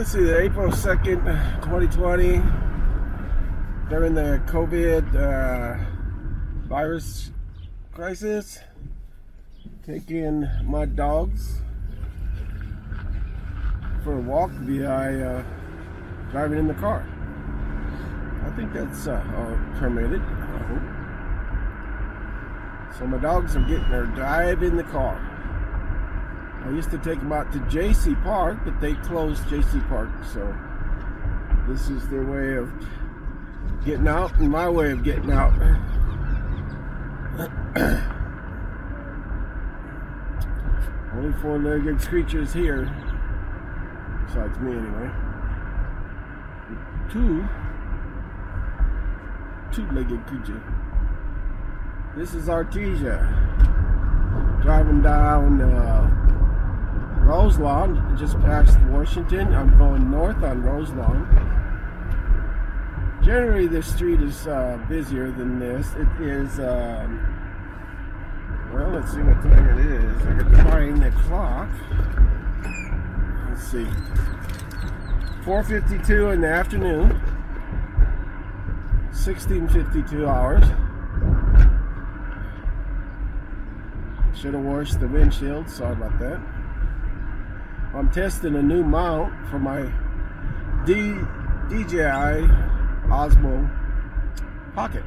Let's see, the April 2nd, 2020, during the COVID virus crisis, taking my dogs for a walk via driving in the car. I think that's permitted, I hope. So my dogs are getting their drive in the car. I used to take them out to JC Park, but they closed JC Park, so this is their way of getting out and my way of getting out. Only four-legged creatures here, besides me anyway. Two-legged creature. This is Artesia, driving down Roselawn, just past Washington. I'm going north on Roselawn. Generally, this street is busier than this. It is, well, let's see what time it is. I can find the clock. Let's see. 4:52 in the afternoon. 16:52 hours. Should have washed the windshield. Sorry about that. I'm testing a new mount for my DJI Osmo Pocket.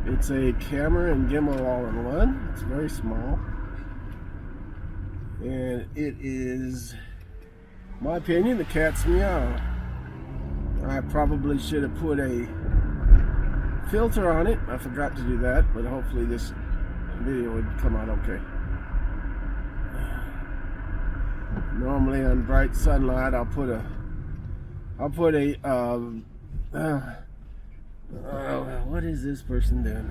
It's a camera and gimbal all in one. It's very small. And it is, in my opinion, the cat's meow. I probably should have put a filter on it. I forgot to do that, but hopefully this video would come out okay. Normally on bright sunlight I'll put a what is this person doing?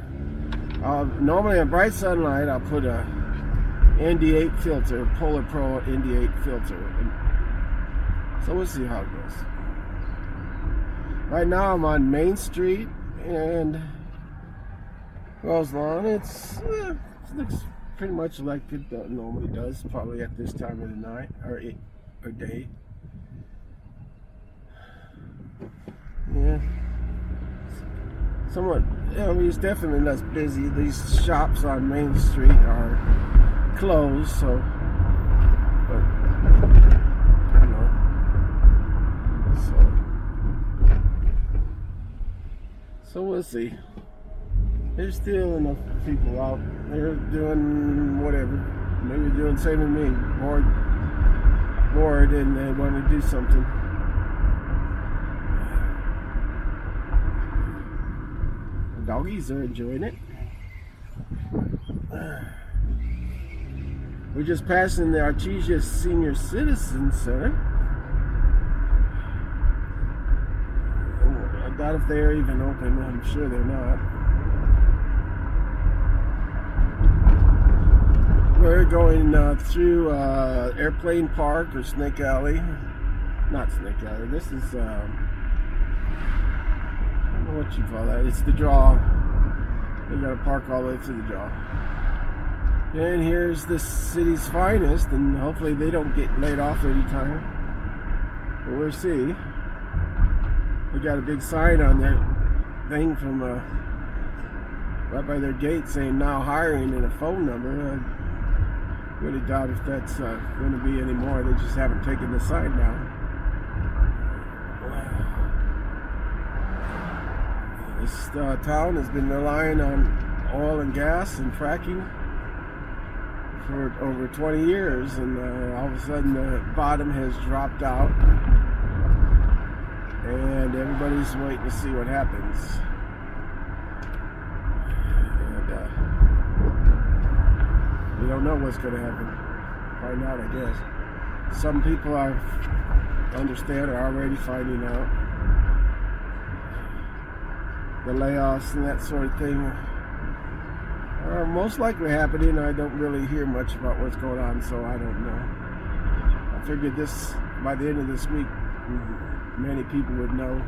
Normally on bright sunlight I'll put a ND8 filter, Polar Pro ND8 filter, so we'll see how it goes. Right now I'm on Main Street and Roselawn. It looks pretty much like it normally does, probably at this time of the night or day. Yeah, somewhat. I mean, it's definitely less busy. These shops on Main Street are closed, so but I don't know. So we'll see. There's still enough people out there doing whatever. Maybe doing the same as me. Bored and they want to do something. The doggies are enjoying it. We're just passing the Artesia Senior Citizen Center. I doubt if they're even open. I'm sure they're not. We're going through Airplane Park or Snake Alley. Not Snake Alley. This is, I don't know what you call that. It's the draw. You gotta park all the way through the draw. And here's the city's finest, and hopefully they don't get laid off anytime. But we'll see. They got a big sign on their thing from right by their gate saying now hiring and a phone number. I really doubt if that's going to be anymore. They just haven't taken the sign down. This town has been relying on oil and gas and fracking for over 20 years, and all of a sudden the bottom has dropped out, and everybody's waiting to see what happens. We don't know what's going to happen. Find out, I guess. Some people I understand are already finding out. The layoffs and that sort of thing are most likely happening. I don't really hear much about what's going on, so I don't know. I figured this, by the end of this week, many people would know.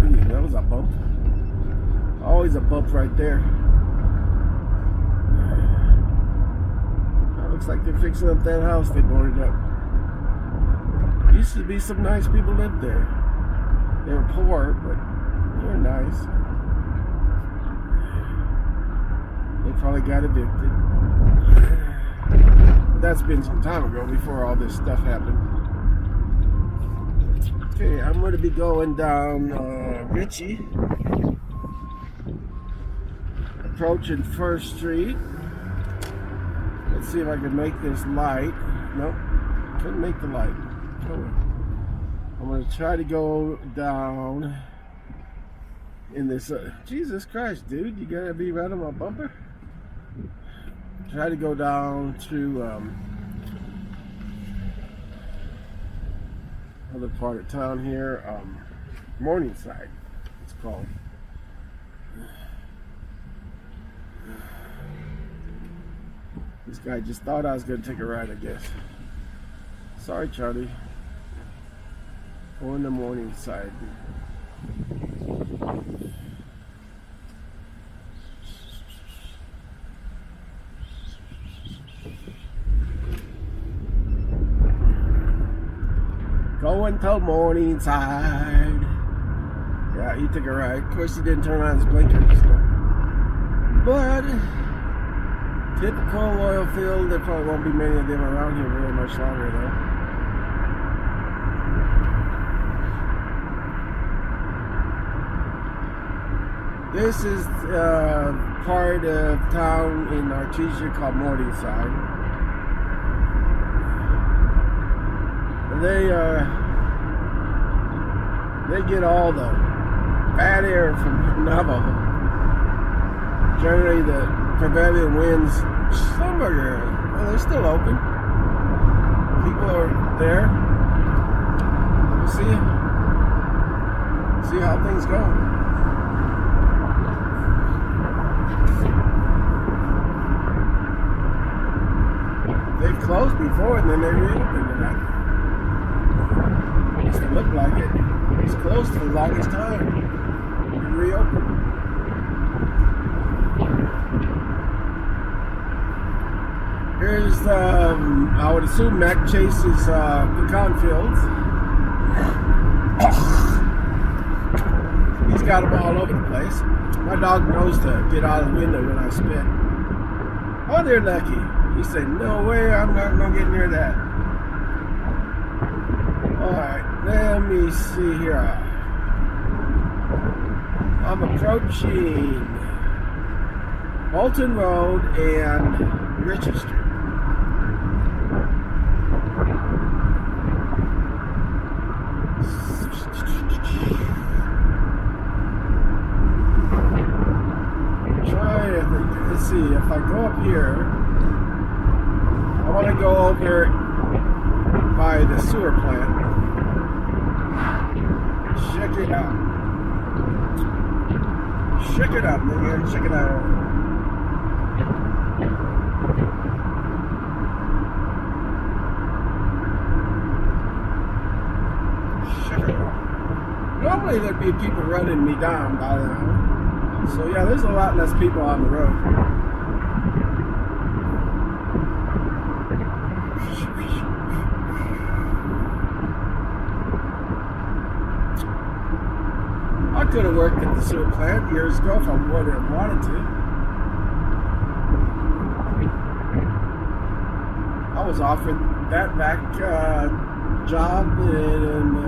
Ooh, that was a bump. Always a bump right there. looks like they're fixing up that house they boarded up. Used to be some nice people lived there. They were poor, but they were nice. They probably got evicted. But that's been some time ago, before all this stuff happened. Okay, I'm going to be going down Ritchie, approaching 1st Street. Let's see if I can make this light. Nope, couldn't make the light. I'm going to try to go down in this. Jesus Christ, dude, you gotta be right on my bumper. Try to go down to other part of town here, Morningside, it's called. This guy just thought I was going to take a ride, I guess. Sorry, Charlie. Going to Morningside. Going to Morningside. Yeah, he took a ride. Of course, he didn't turn on his blinkers. But typical oil field. There probably won't be many of them around here very much longer, though. This is part of town in Artesia called Morningside. They get all the bad air from Navajo. Generally, the prevailing winds. Some are, well, they're still open. People are there. We'll see how things go. They've closed before and then they reopened, and that used to look like it. It was closed for the longest time. It reopened. Here's I would assume Mac Chase's pecan fields. He's got them all over the place. My dog knows to get out of the window when I spit. Oh, they're lucky. He said, no way, I'm not going to get near that. Alright, let me see here. I'm approaching Bolton Road and Ritchie Street. Let's see, if I go up here, I want to go over by the sewer plant. Check it out. Check it out, man. Check it out. Check it out. Normally there'd be people running me down by now. So yeah, there's a lot less people on the road. I could have worked at the sewer plant years ago if I would have wanted to. I was offered that back job in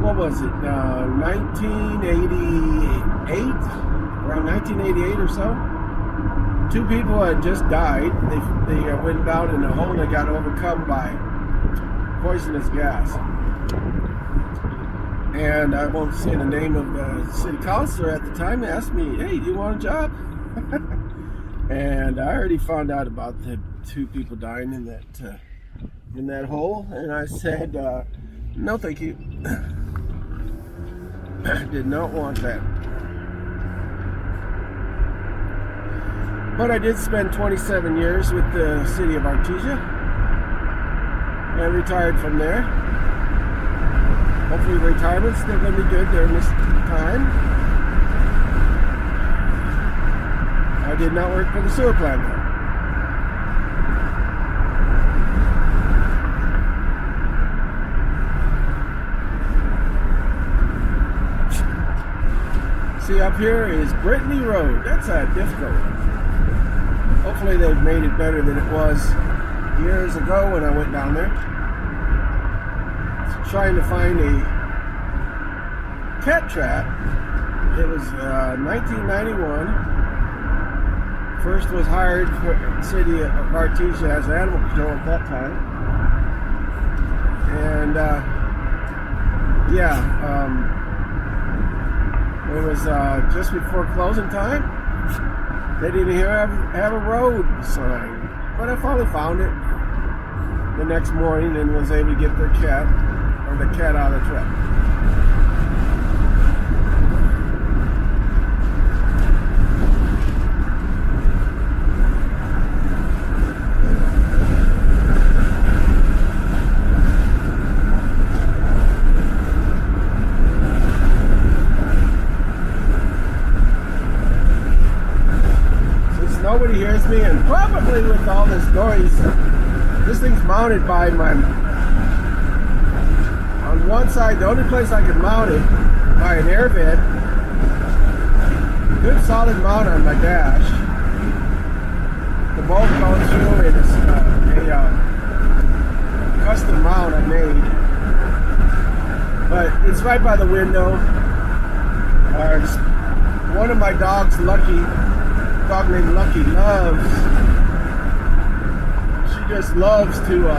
what was it, 1988? Around 1988 or so. Two people had just died. They went down in a hole and they got overcome by poisonous gas. And I won't say the name of the city councilor at the time. Asked me, hey, do you want a job? And I already found out about the two people dying in that hole. And I said, no, thank you. Did not want that. But I did spend 27 years with the city of Artesia and retired from there. Hopefully retirement's still going to be good during this time. I did not work for the sewer plant though. here is Brittany Road. That's a difficult one. Hopefully they've made it better than it was years ago when I went down there. So trying to find a cat trap. It was 1991. First was hired for the city of Artesia as animal control at that time. And it was just before closing time. They didn't even have a road sign. But I finally found it the next morning and was able to get their cat, or the cat out of the trap. Nobody hears me, and probably with all this noise, this thing's mounted by on one side, the only place I can mount it, by an air vent. Good solid mount on my dash. The bolt going through, and it's a custom mount I made. But it's right by the window. One of my dogs, Lucky, dog named Lucky, she just loves to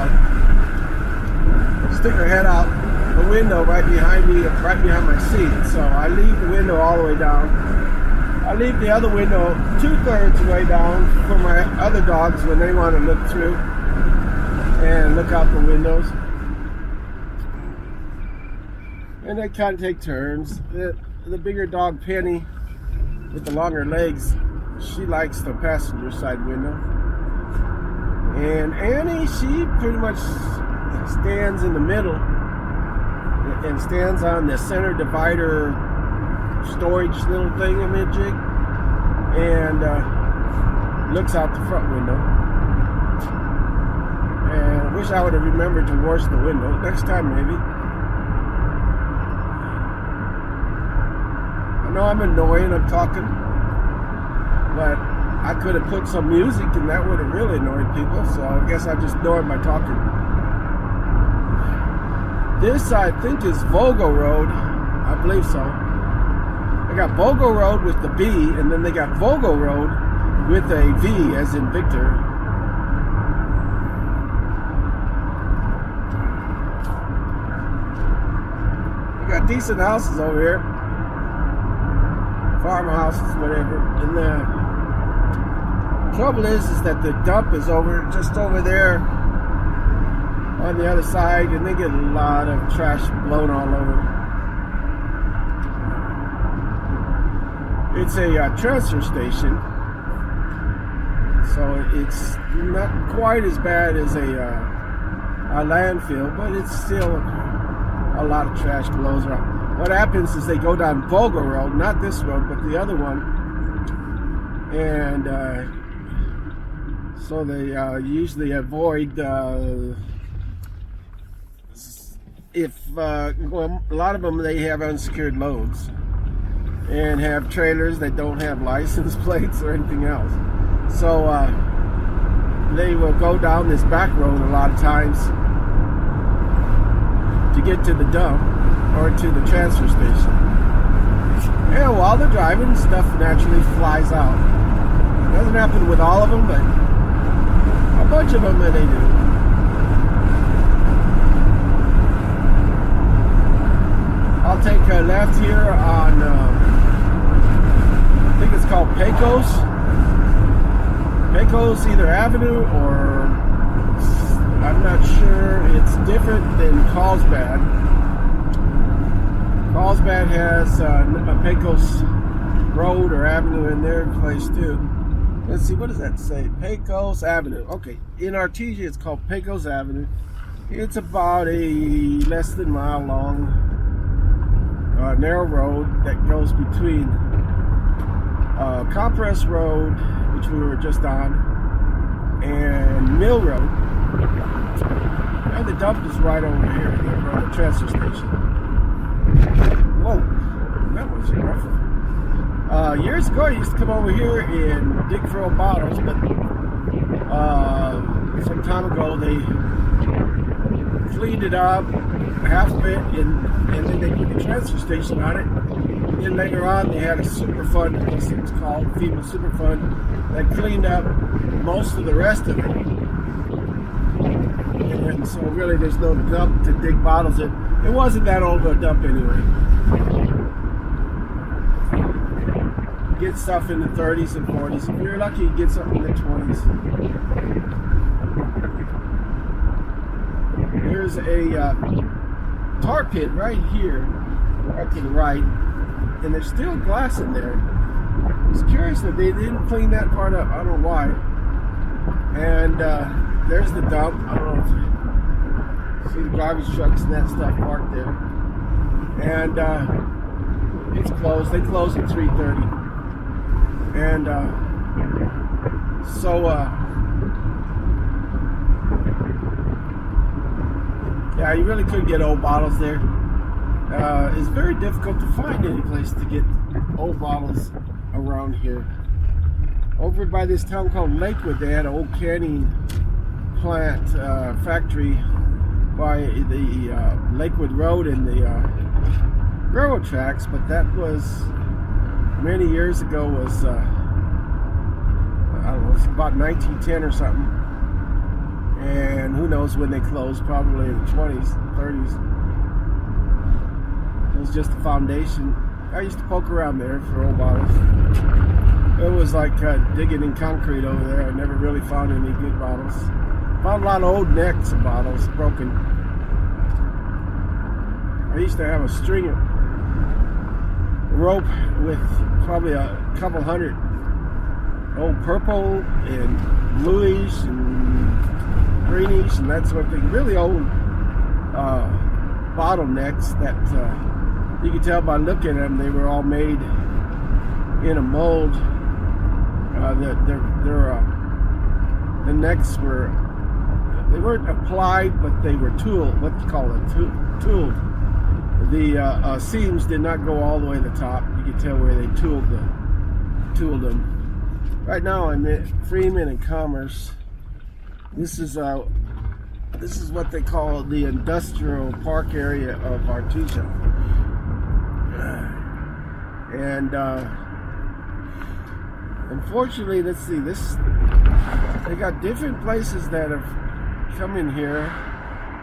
stick her head out the window right behind me, right behind my seat. So I leave the window all the way down. I leave the other window 2/3 the way down for my other dogs when they want to look through and look out the windows. And they kind of take turns. The bigger dog, Penny, with the longer legs, she likes the passenger side window. And Annie, she pretty much stands in the middle and stands on the center divider storage little thingamajig and looks out the front window. And I wish I would have remembered to wash the window. Next time, maybe. I know I'm annoying, I'm talking. But I could have put some music and that would have really annoyed people, so I guess I just ignored my talking. This, I think, is Vogel Road. I believe so. They got Vogel Road with the B, and then they got Vogel Road with a V, as in Victor. We got decent houses over here. Farmhouses, whatever. And the trouble is that the dump is just over there on the other side, and they get a lot of trash blown all over. It's a transfer station, so it's not quite as bad as a landfill, but it's still a lot of trash blows around. What happens is they go down Vogel Road, not this road, but the other one, and so they usually avoid a lot of them, they have unsecured loads and have trailers that don't have license plates or anything else. So they will go down this back road a lot of times to get to the dump or to the transfer station. And while they're driving, stuff naturally flies out. It doesn't happen with all of them, but a bunch of them they do. I'll take a left here on, I think it's called Pecos either Avenue or, I'm not sure, it's different than Carlsbad. Carlsbad has a Pecos Road or Avenue in their place too. Let's see, what does that say? Pecos Avenue. Okay, in Artesia it's called Pecos Avenue. It's about a less than mile long narrow road that goes between Compress Road, which we were just on, and Mill Road. And the dump is right over here, the transfer station. Whoa, that was rough. Years ago, I used to come over here and dig for old bottles, but some time ago they cleaned it up, half of it, and then they put the transfer station on it. Then later on, they had a super fund, I guess it was called FEMA Super Fund, that cleaned up most of the rest of it. And so really, there's no dump to dig bottles in. It wasn't that old of a dump anyway. Get stuff in the 30s and 40s. If you're lucky, you get something in the 20s. There's a tar pit right here, right to the right, and there's still glass in there. It's curious that they didn't clean that part up. I don't know why. And there's the dump. I don't know if you see the garbage trucks and that stuff parked there. And it's closed. They close at 3:30. And yeah, you really could get old bottles there. It's very difficult to find any place to get old bottles around here. Over by this town called Lakewood, they had an old canning plant factory by the Lakewood Road and the railroad tracks, but that was many years ago. Was I don't know, it's about 1910 or something, and who knows when they closed, probably in the 20s, 30s. It was just a foundation. I used to poke around there for old bottles. It was like digging in concrete over there. I never really found any good bottles. Found a lot of old necks of bottles, broken. I used to have a string of rope with probably a couple hundred old purple and bluish and greenish and that sort of thing. Really old bottlenecks that you could tell by looking at them. They were all made in a mold. The necks they weren't applied, but they were tooled. What do you call it? Tooled. The seams did not go all the way to the top. You could tell where they tooled them. Right now I'm at Freeman and Commerce. This is what they call the industrial park area of Artesia. And unfortunately, let's see, they got different places that have come in here.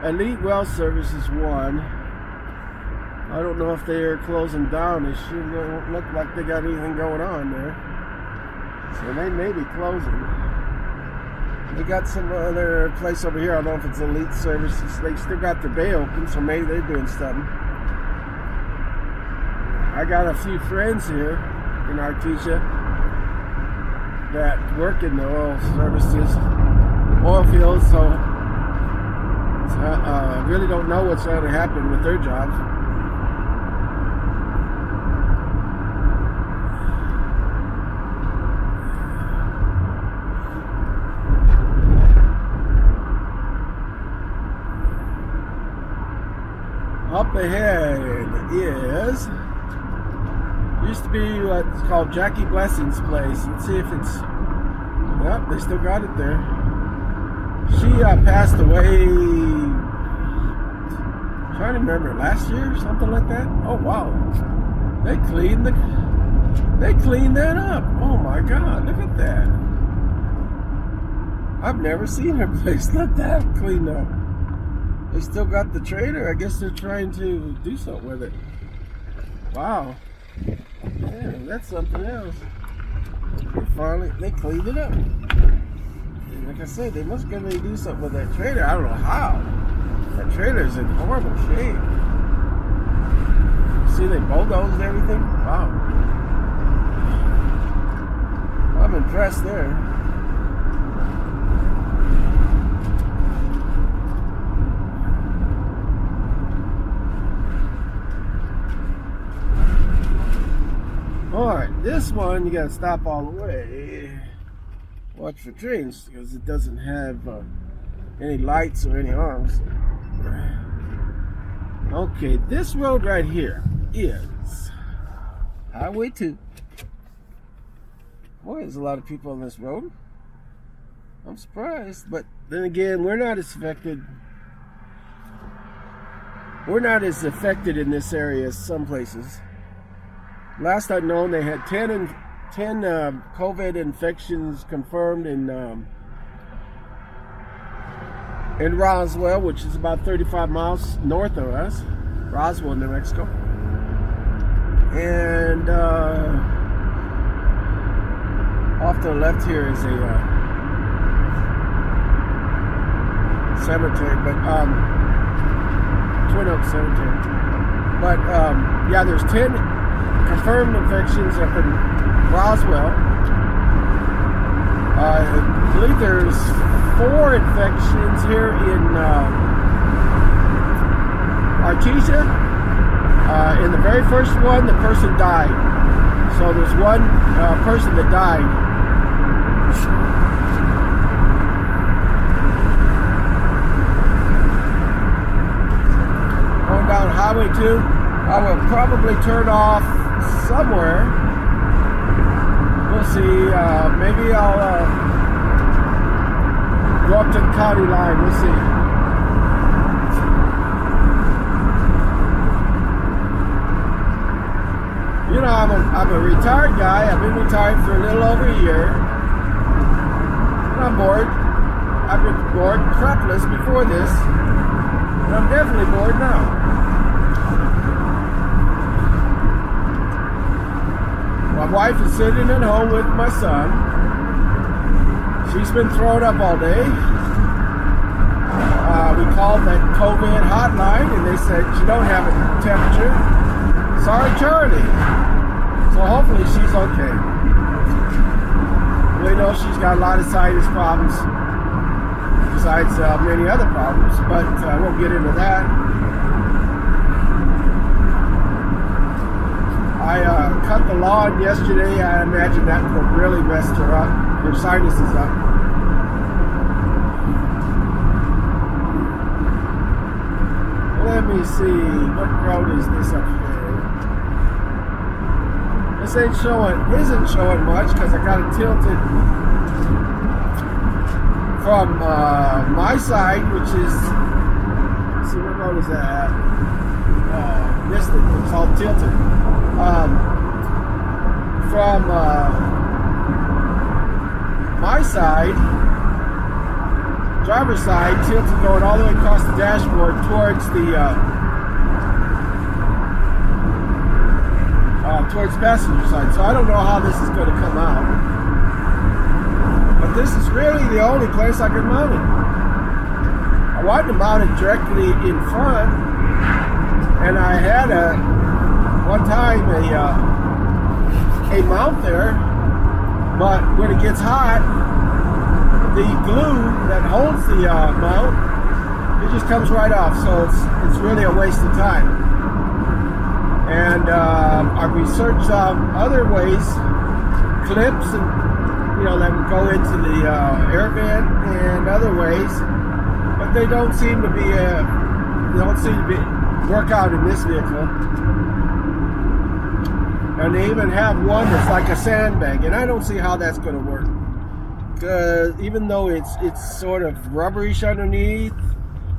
Elite Well Service is one. I don't know if they are closing down. They sure don't look like they got anything going on there. So they may be closing. They got some other place over here. I don't know if it's Elite Services. They still got their bay open, so maybe they're doing something. I got a few friends here in Artesia that work in the oil services, oil fields, so I really don't know what's going to happen with their jobs. Up ahead used to be what's called Jackie Blessing's place. Let's see if it's, yep, they still got it there. She passed away, I'm trying to remember, last year or something like that. Oh wow, they cleaned that up. Oh my God, look at that. I've never seen her place like that cleaned up. They still got the trailer. I guess they're trying to do something with it. Wow. Yeah, that's something else. They cleaned it up. And like I said, they must be able to do something with that trailer. I don't know how. That trailer's in horrible shape. See, they bulldozed everything. Wow. I'm impressed there. Alright, this one you gotta stop all the way. Watch for trains because it doesn't have any lights or any arms. Okay, this road right here is Highway 2. Boy, there's a lot of people on this road. I'm surprised, but then again, we're not as affected. We're not as affected in this area as some places. Last I'd known, they had 10 COVID infections confirmed in Roswell, which is about 35 miles north of us, Roswell, New Mexico. And off to the left here is a cemetery, but Twin Oaks Cemetery. But yeah, there's 10 confirmed infections up in Roswell. I believe there's 4 infections here in Artesia. In the very first one, the person died. So there's one person that died. Going down Highway 2, I will probably turn off somewhere. We'll see. Maybe I'll go up to the county line. We'll see. You know, I'm a retired guy. I've been retired for a little over a year. And I'm bored. I've been bored crapless before this. And I'm definitely bored now. My wife is sitting at home with my son. She's been thrown up all day. We called that COVID hotline and they said she don't have a temperature. Sorry, Charlie. So hopefully she's okay. We know she's got a lot of sinus problems besides many other problems, but I won't get into that. I cut the lawn yesterday. I imagine that really messed her up, her sinuses up. Let me see, what road is this up here? This isn't showing much because I got it tilted from my side, which is, let's see, what road is that? This thing, it's all tilted. From my side, driver's side, tilted going all the way across the dashboard towards towards passenger side. So I don't know how this is going to come out. But this is really the only place I can mount it. I wanted to mount it directly in front, and I had one time a mount there, but when it gets hot, the glue that holds the mount, it just comes right off. So it's really a waste of time. And I researched other ways, clips, and that would go into the air vent and other ways, but they don't seem to work out in this vehicle. And they even have one that's like a sandbag, and I don't see how that's going to work. Because even though it's sort of rubberish underneath,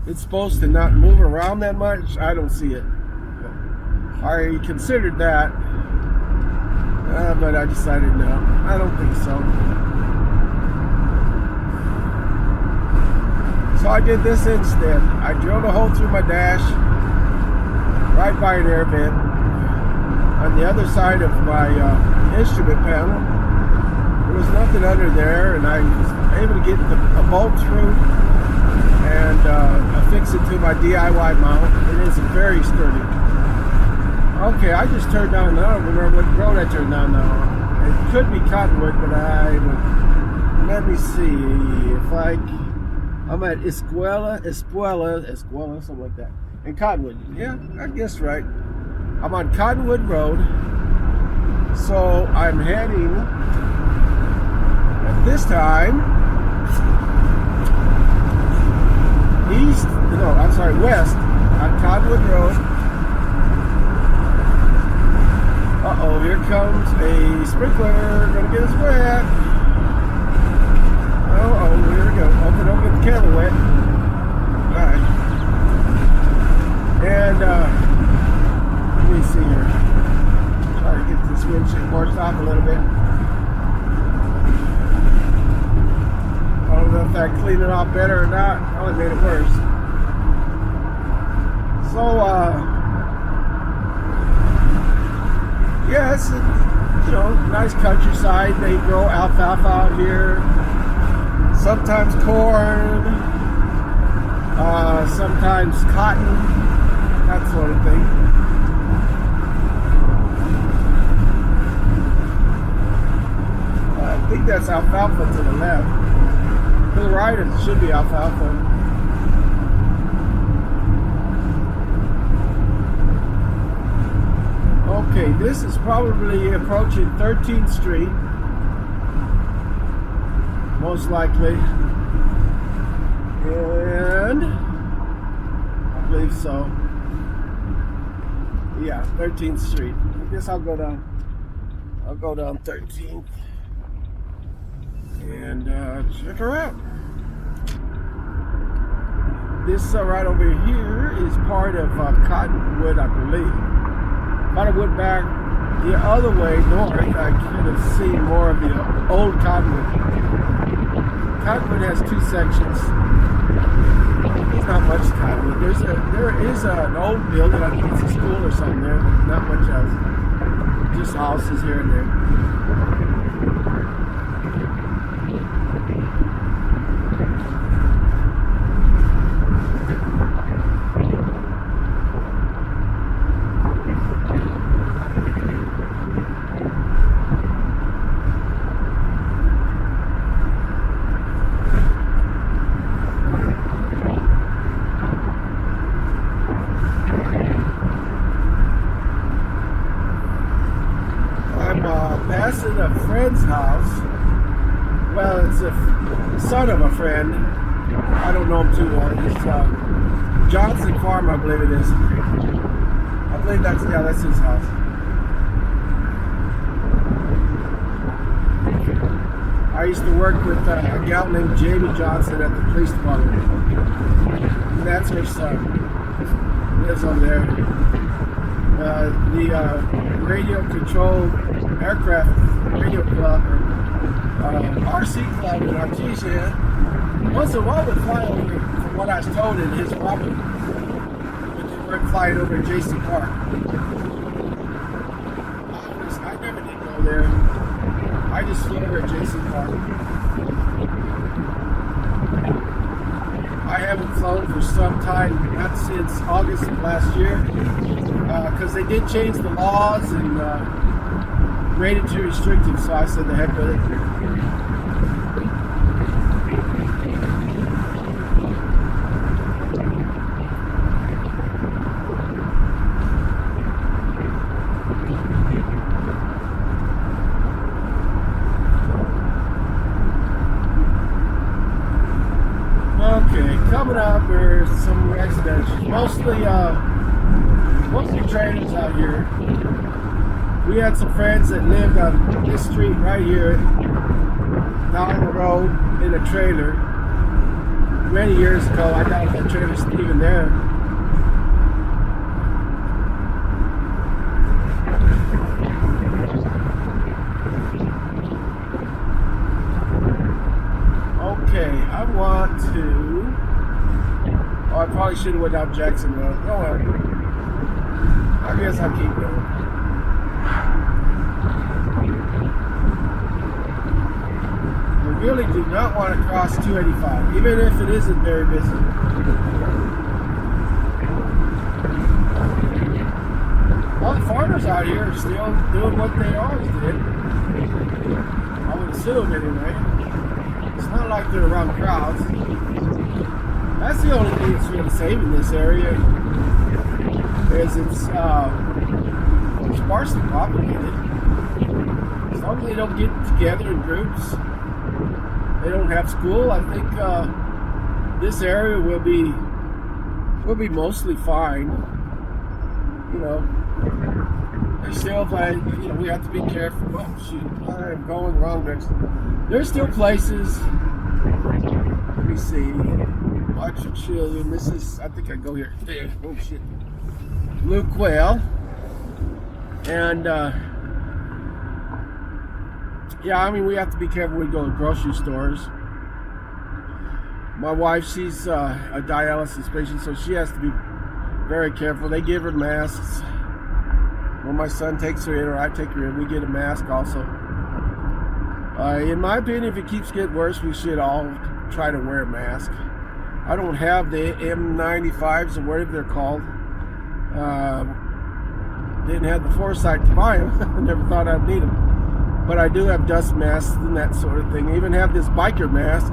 it's supposed to not move around that much. I don't see it. I considered that, but I decided no. I don't think so. So I did this instead. I drilled a hole through my dash, right by an air vent, on the other side of my instrument panel. There was nothing under there, and I was able to get a bolt through and affix it to my DIY mount. It is very sturdy. Okay, I just turned down. I don't remember what road I turned down now. It could be Cottonwood, but let me see if I'm at Escuela, something like that. In Cottonwood. Yeah, I guess right. I'm on Cottonwood Road. So I'm heading at this time west on Cottonwood Road. Uh-oh, here comes a sprinkler. Gonna get us wet. Uh-oh, here we go. Hope we don't get the camera wet. Alright. And, let me see here. Try to get this windshield washed off a little bit. I don't know if that cleaned it off better or not. Probably made it worse. So, yeah, it's, nice countryside. They grow alfalfa out here. Sometimes corn. Sometimes cotton. That sort of thing. I think that's alfalfa to the left. To the right, it should be alfalfa. Okay, this is probably approaching 13th Street. Most likely. And I believe so. Yeah, 13th Street. I guess I'll go down 13th and check her out. This right over here is part of Cottonwood, I believe. Cottonwood back the other way north. I could have seen more of the old Cottonwood. Cottonwood has two sections. There's not much Cottonwood. There is an old building. I think it's a school or something there. But not much else. Just houses here and there. Passing a friend's house. Well, it's a son of a friend. I don't know him too well. It's Johnson Farm, I believe it is. I believe that's his house. I used to work with a gal named Jamie Johnson at the police department. And that's her son. He lives over there. The radio controlled aircraft radio club, or RC club in Artesia, once in a while would fly over, from what I was told, in his property, but they weren't flying over J.C. Park. I never did go there. I just flew over at J.C. Park. I haven't flown for some time, not since August of last year, because they did change the laws and made it too restrictive, so I said the heck with it. Okay, coming up, there's some residential, mostly trailers out here. We had some friends that lived on this street right here, down the road, in a trailer. Many years ago, I doubt that trailer's even there. Okay, I want to... Oh, I probably should have went down Jackson Road. Oh well. I guess I'll keep going. We really do not want to cross 285, even if it isn't very busy. All the farmers out here are still doing what they always did. I would assume anyway. It's not like they're around crowds. That's the only thing that's really saving this area, is it's sparsely populated. As long as they don't get together in groups, they don't have school, I think this area will be mostly fine. You know, There's still, we have to be careful. Oh shoot, I'm going wrong direction. There's still places. Let me see. Watch your children. This is, I think I go here. There. Oh shit. Blue quail. And yeah, I mean, we have to be careful when we go to grocery stores. My wife, she's a dialysis patient, so she has to be very careful. They give her masks. When my son takes her in or I take her in, we get a mask also. In my opinion, if it keeps getting worse, we should all try to wear a mask. I don't have the M95s or whatever they're called. Didn't have the foresight to buy them. I never thought I'd need them. But I do have dust masks and that sort of thing. I even have this biker mask.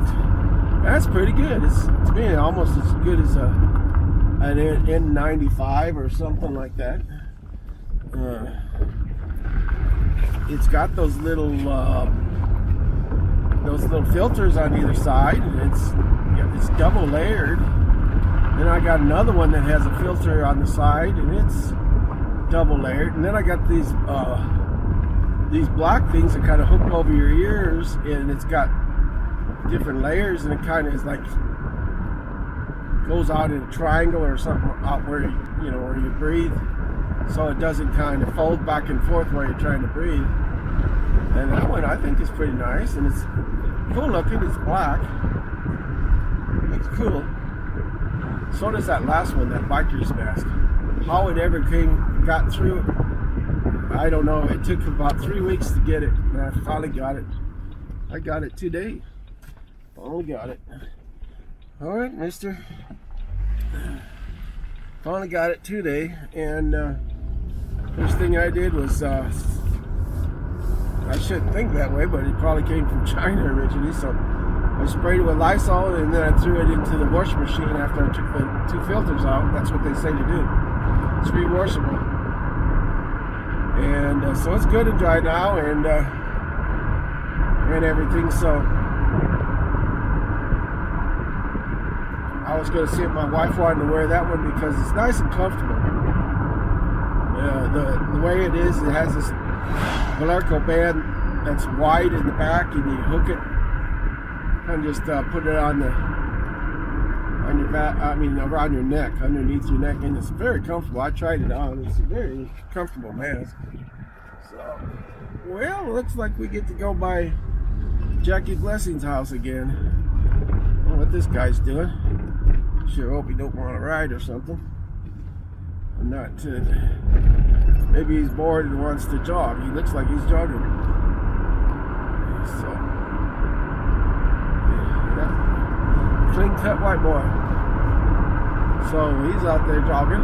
That's pretty good. It's to me almost as good as an N95 or something like that. It's got those little filters on either side, and it's double layered. Then I got another one that has a filter on the side, and it's double layered. And then I got these black things that kind of hook over your ears, and it's got different layers, and it kind of is like goes out in a triangle or something out where where you breathe, so it doesn't kind of fold back and forth while you're trying to breathe. And that one I think is pretty nice, and it's cool looking. It's black. Looks cool. So does that last one, that biker's mask. How it ever got through, I don't know. It took about 3 weeks to get it, and I finally got it. I got it today. Finally got it. All right, mister. Finally got it today, and first thing I did was, I shouldn't think that way, but it probably came from China originally, so I sprayed it with Lysol, and then I threw it into the washing machine after I took the 2 filters out. That's what they say to do. It's rewashable. And so it's good and dry now, and everything, so I was going to see if my wife wanted to wear that one because it's nice and comfortable. The way it is, it has this Valerco band that's wide in the back, and you hook it and just put it on your back. I mean, around your neck, underneath your neck, and it's very comfortable. I tried it on; it's a very comfortable mask. So, well, it looks like we get to go by Jackie Blessing's house again. I don't know what this guy's doing. Sure hope he don't want to ride or something. I'm not. Maybe he's bored and wants to jog. He looks like he's jogging. So, yeah. Clean cut white boy. So he's out there jogging.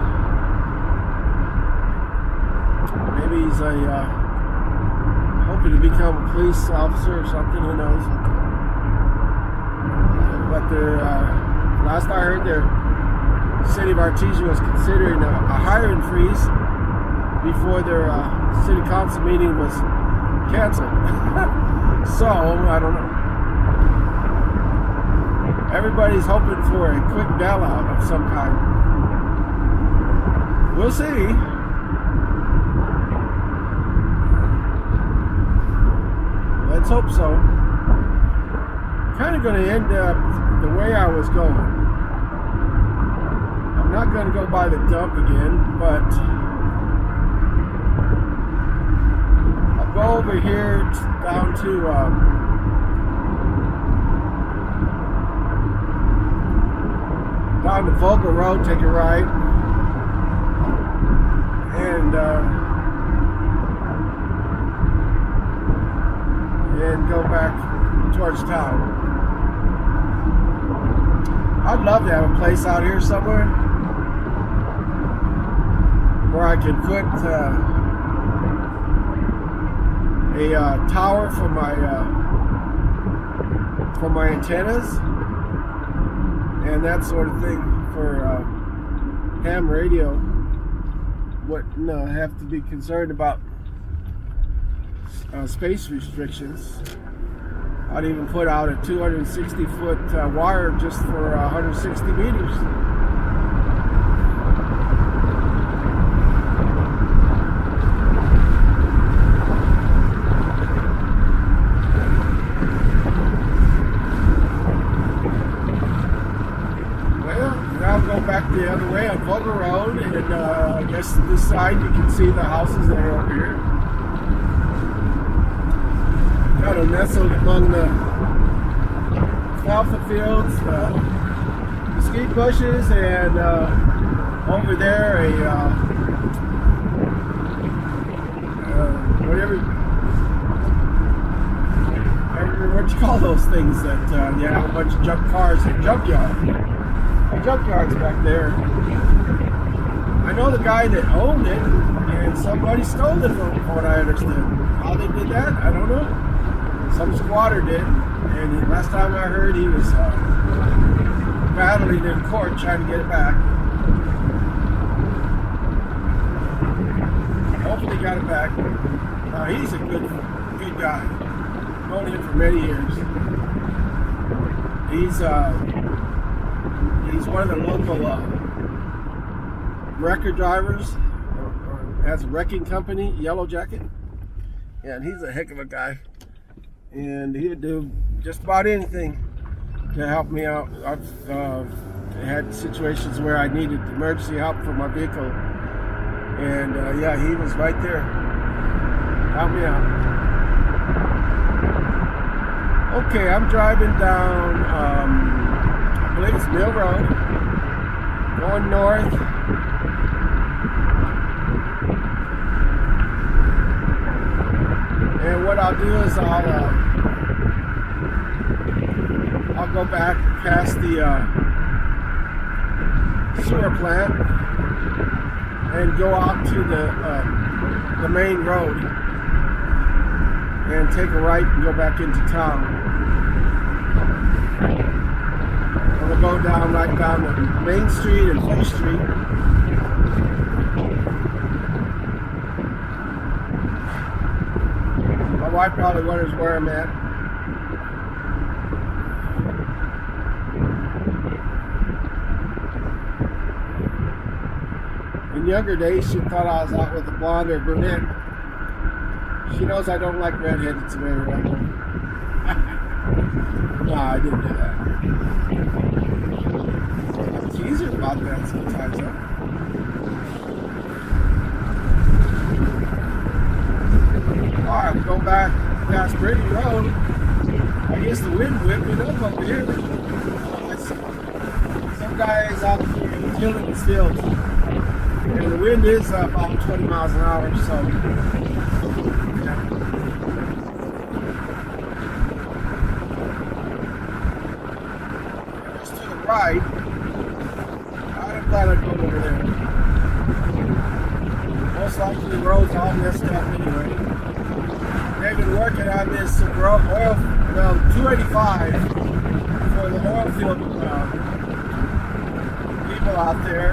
Maybe he's hoping to become a police officer or something. Who knows? But last I heard, the city of Artesia was considering a hiring freeze before their city council meeting was canceled. So, I don't know. Everybody's hoping for a quick bailout of some kind. We'll see. Let's hope so. Kind of going to end up the way I was going. I'm not going to go by the dump again, but I'll go over here down to Volga Road, take a right, and go back towards town. I'd love to have a place out here somewhere where I could put a tower for my antennas and that sort of thing for ham radio. Wouldn't have to be concerned about space restrictions. I'd even put out a 260-foot wire just for 160 meters. the other way on Vogel Road, and I guess this side you can see the houses that are over here. Kind of nestled among the alfalfa fields, the mesquite bushes, and over there what you call those things that you have a bunch of junk cars in junkyard. The junkyard's back there. I know the guy that owned it, and somebody stole it from what I understood. How they did that, I don't know. Some squatter did, and last time I heard he was battling in court trying to get it back. Hopefully he got it back. He's a good guy. I've known him for many years. He's one of the local wrecker drivers, or has a wrecking company, Yellow Jacket. Yeah, and he's a heck of a guy. And he would do just about anything to help me out. I've had situations where I needed emergency help for my vehicle. And yeah, he was right there. Help me out. Okay, I'm driving down, I believe it's Mill Road, going north. And what I'll do is I'll go back past the sewer plant and go out to the main road and take a right and go back into town. I'm gonna go down right down the Main Street and Fleet Street. My wife probably wonders where I'm at. In younger days, she thought I was out with a blonde or brunette. She knows I don't like redheaded very well. No, I didn't do that. I tease her about that sometimes, huh? Alright, we go back past Brady Road. I guess the wind whipped it up over here. Some guy is out here tilling his fields. And the wind is about 20 miles an hour, so yeah. Just to the right, I'm glad I go over there. Most likely the road's all messed up anyway. They've been working on this oil, 285 for the oil field people out there.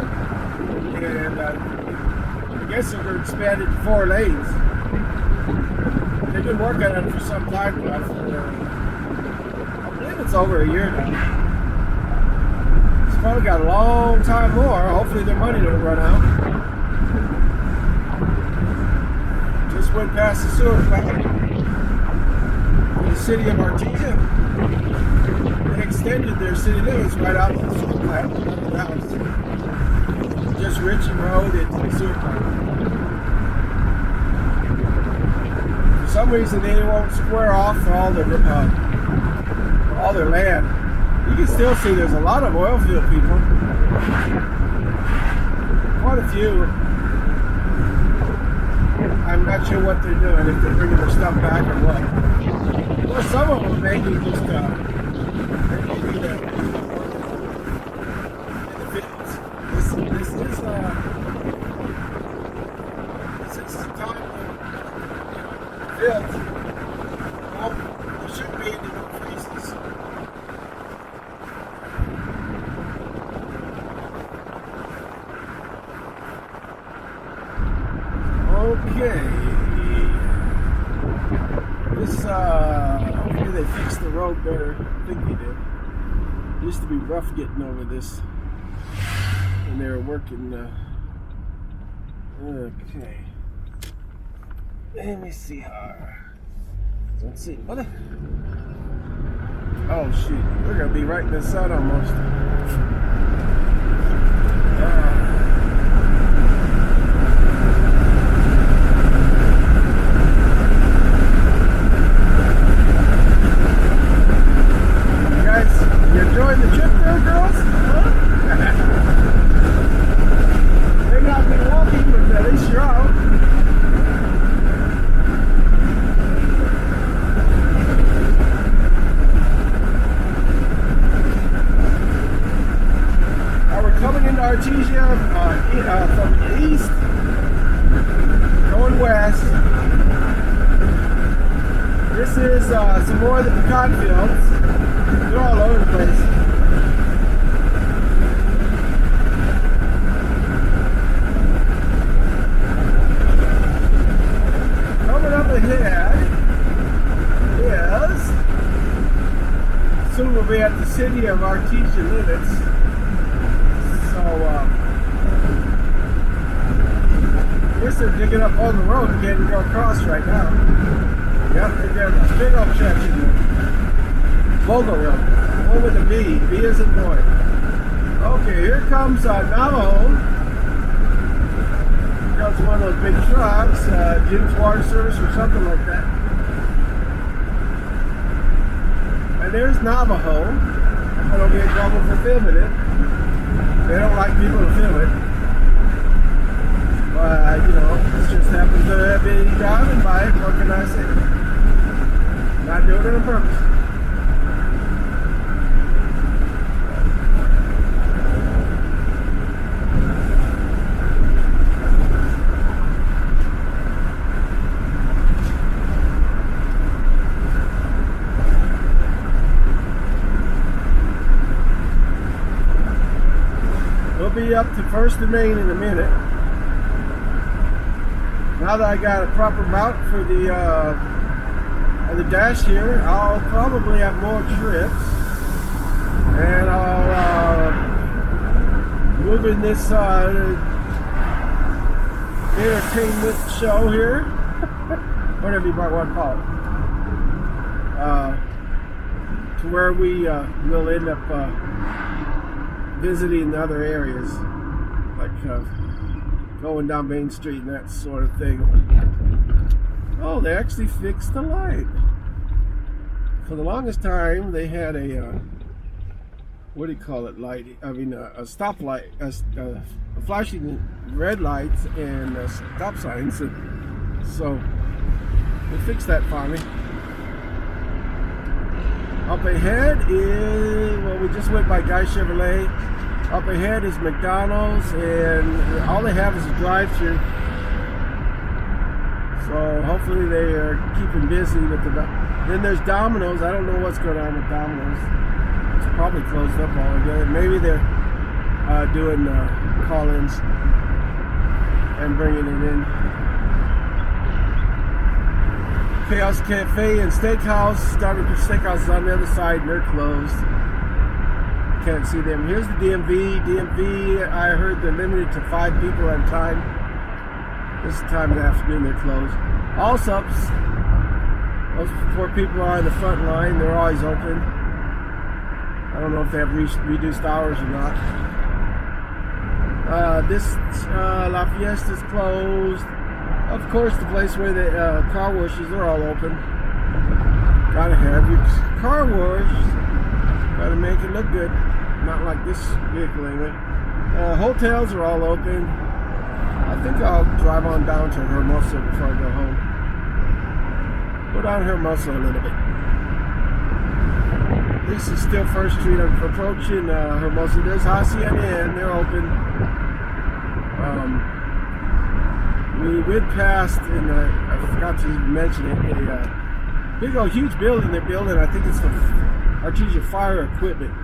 And I guess they're going to expand it to 4 lanes. They've been working on it for some time now. I believe it's over a year now. It's probably got a long time more. Hopefully their money don't run out. Just went past the sewer plant in the city of Artesia. They extended their city limits right out to the sewer plant. Just Ritchie Road into the sewer plant. For some reason, they won't square off all their land. You can still see there's a lot of oil field people. Quite a few. I'm not sure what they're doing, if they're bringing their stuff back or what. Well, some of them maybe just This is the time to build. Well, there should be any more freezes. Okay. This, hopefully they fixed the road better. I think they did. It used to be rough getting over this. And they were working, okay. Let me see how. Let's see. What? Oh, shoot. We're going to be right in the sun almost. from east going west. This is some more of the pecan fields. They're all over the place. Coming up ahead is, soon we'll be at the city of Artesia limits. So, I guess they're digging up on the road and can't go across right now. Yep, they're getting a big old church in there. Bogo Road. One with a B. B is in boy. Okay, here comes Navajo. Here comes one of those big trucks, Jim's Water Service or something like that. And there's Navajo. I don't get in trouble for filming it. They don't like people to film it. But, you know, this just happens to be driving by it. What can I say? Not doing it on purpose. We'll be up to First and Main in a minute. Now that I got a proper mount for the dash here, I'll probably have more trips, and I'll move in this entertainment show here, whatever you might want to call it, to where we will end up visiting other areas, like going down Main Street and that sort of thing. Oh, they actually fixed the light. For the longest time, they had a what do you call it? Light. I mean, a stoplight, flashing red lights and stop signs. And so they fixed that finally. Up ahead is, well, we just went by Guy Chevrolet. Up ahead is McDonald's, and all they have is a drive-thru. So hopefully they are keeping busy with the. Then there's Domino's. I don't know what's going on with Domino's. It's probably closed up already. Maybe they're doing call-ins and bringing it in. Chaos Cafe and Steakhouse. Starbucks Steakhouse is on the other side, and they're closed. Can't see them. Here's the DMV. DMV, I heard they're limited to 5 people at a time. This time of the afternoon they're closed. Allsups, those 4 people are on the front line. They're always open. I don't know if they have reduced hours or not. This La Fiesta's closed. Of course, the place where the car washes are all open. Gotta have your car washed. Gotta make it look good. Not like this vehicle anyway. Hotels are all open. I think I'll drive on down to Hermosa before I go home. Go down Hermosa a little bit. This is still First Street. I'm approaching Hermosa. There's Artesia NM. They're open. We went past, and I forgot to mention it, a big old huge building they're building. I think it's the Artesia Fire Equipment.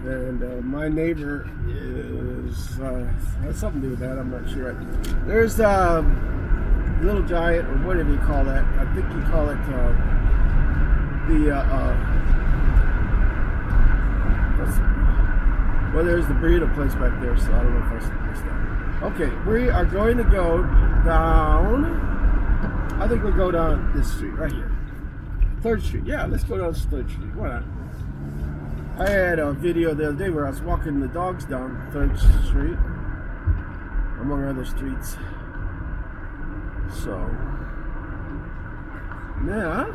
And my neighbor is has something to do with that. I'm not sure. There's Little Giant, or whatever you call that. I think you call it well, there's the burrito place back there. So I don't know if I missed that. Okay, we are going to go down. I think we'll go down this street right here, 3rd Street. Yeah, let's go down 3rd Street. Why not? I had a video the other day where I was walking the dogs down 3rd Street, among other streets. So, now,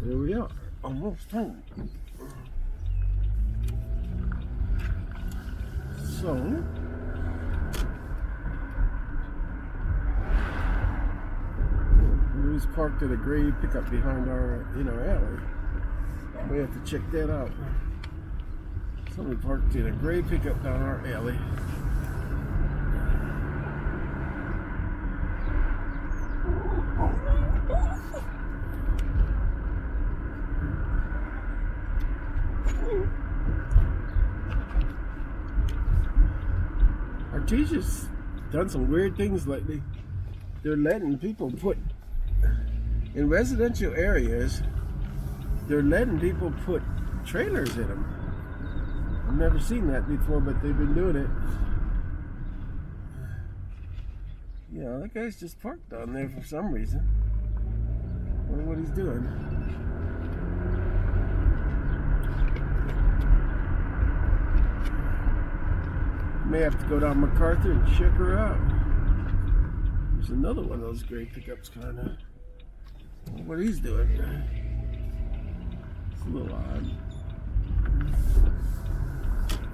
here we are, almost home. So, we was parked at a gray pickup behind our alley. We have to check that out. Somebody parked in a gray pickup down our alley. Artesia's done some weird things lately. They're letting people put in residential areas. They're letting people put trailers in them. I've never seen that before, but they've been doing it. Yeah, that guy's just parked down there for some reason. I wonder what he's doing. May have to go down MacArthur and check her out. There's another one of those gray pickups, kind of. What he's doing. It's a little odd.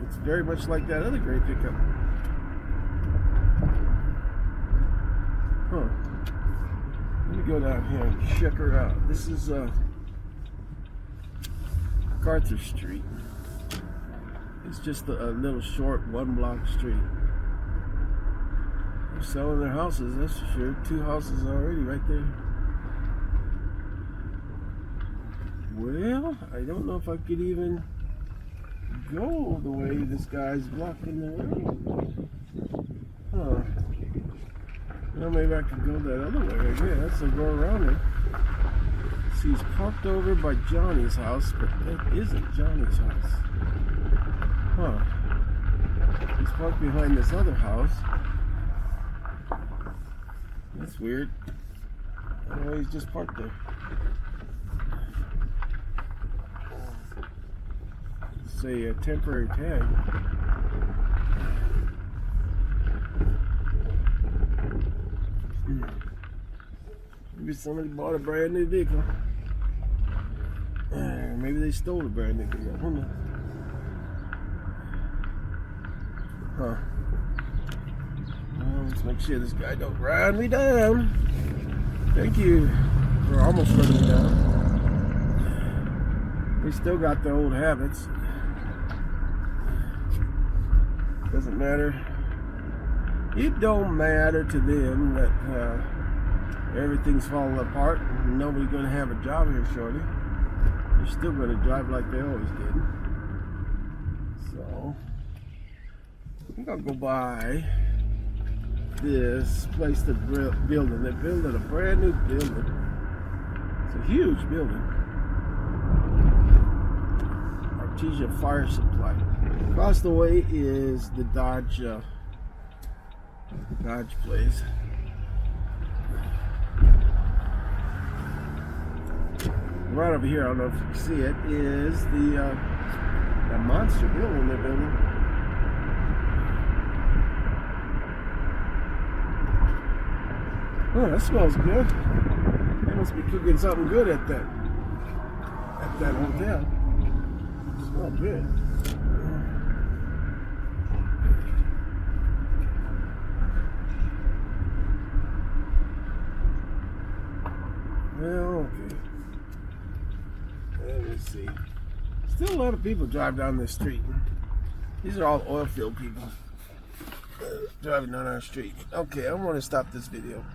It's very much like that other gray pickup. Huh. Let me go down here and check her out. This is MacArthur Street. It's just a little short one-block street. They're selling their houses, that's for sure. 2 houses already right there. Well, I don't know if I could even go the way this guy's blocking the road. Huh. Well, maybe I could go that other way, I guess. I'll go around it. See, he's parked over by Johnny's house, but that isn't Johnny's house. Huh. He's parked behind this other house. That's weird. Oh, he's just parked there. Say a temporary tag. Maybe somebody bought a brand new vehicle. Maybe they stole a brand new vehicle. Who knows? Huh. Well, let's make sure this guy don't ride me down. Thank you for almost running me down. We still got the old habits. Doesn't matter. It don't matter to them that everything's falling apart and nobody's going to have a job here shortly. They're still going to drive like they always did. So I think I'll go by this place they're building. They're building a brand new building. It's a huge building. Artesia Fire Supply. Across the way is the Dodge place. Right over here, I don't know if you can see it, is the monster building they're building. Oh, that smells good. They must be cooking something good at that hotel. It smells good. Well, okay. Let me see. Still a lot of people drive down this street. These are all oil field people driving down our street. Okay, I want to stop this video.